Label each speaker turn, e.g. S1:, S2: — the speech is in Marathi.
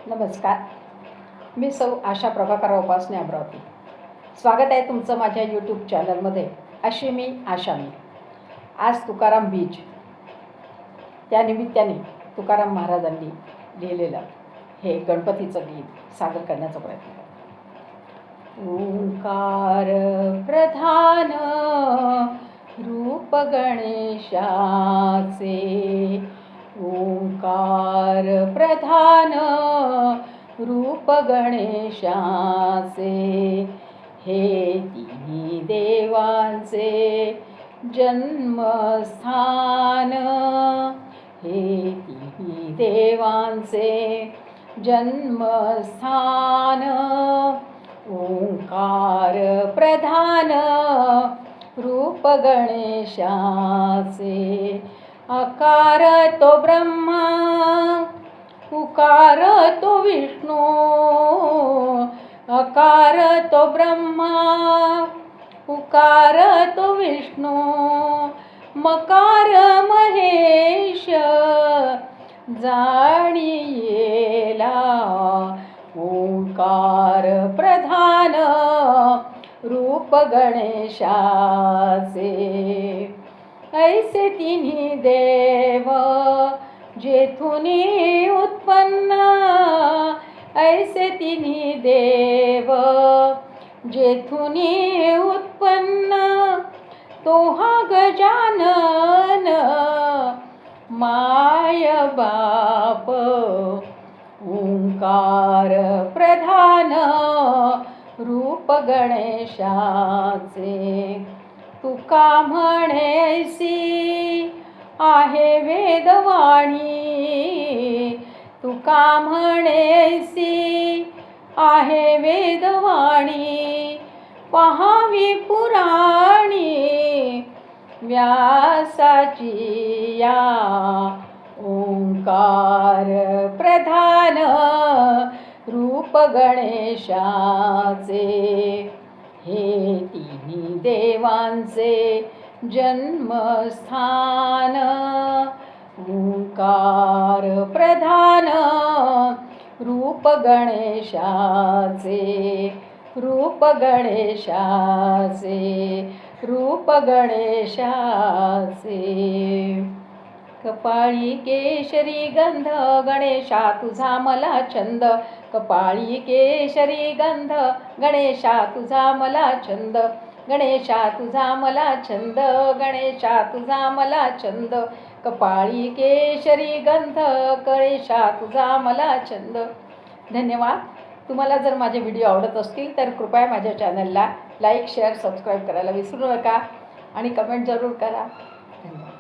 S1: नमस्कार. मी सौ आशा प्रभाकर उपासने अमरावती. स्वागत आहे तुमचं माझ्या यूट्यूब चॅनलमध्ये. अशी मी आशा. आज तुकाराम बीज, त्यानिमित्ताने तुकाराम महाराजांनी लिहिलेलं हे गणपतीचं गीत सादर करण्याचा प्रयत्न करतो. ओंकार प्रधान रूप गणेशाचे, ओंकार प्रधान रूप गणेशाचे, हे तिन्ही देवांचे जन्मस्थान, हे तिन्ही देवांचे जन्मस्थान. ओंकार प्रधान रूप गणेशाचे, आकार तो ब्रह्मा, उकार तो विष्णू, आकार तो ब्रह्मा, उकार तो विष्णू, मकार महेश जाणियेला. ओंकार प्रधान रूप गणेशाचे, ऐसे तिन्ही देव जेथुनी उत्पन्न, ऐसे तिन्ही देव जेथुनी उत्पन्न, तो हा गजानन माय बाप. ओंकार प्रधान रूप गणेशाचे, तुका म्हणे ऐसी आहे वेदवाणी, तुका म्हणे ऐसी आहे वेदवाणी, पहावी पुराणी व्यासाची या. ओंकार प्रधान रूप गणेशाचे, हे तिन्ही देवांचे जन्मस्थान. ओंकार प्रधान रूप गणेशाचे, रूप गणेशाचे, रूप गणेशाचे. कपाळी केशरी गंध गणेशा तुझा मला छंद, कपाळी केशरी गंध गणेशा तुझा मला छंद, गणेशा तुझा मला छंद, गणेशा तुझा मला छंद, कपाळी केशरी गंध गणेशा तुझा मला छंद. धन्यवाद. तुम्हाला जर माझे व्हिडिओ आवडत असतील तर कृपया माझ्या चॅनलला लाईक, शेअर, सबस्क्राईब करायला विसरू नका आणि कमेंट जरूर करा. धन्यवाद.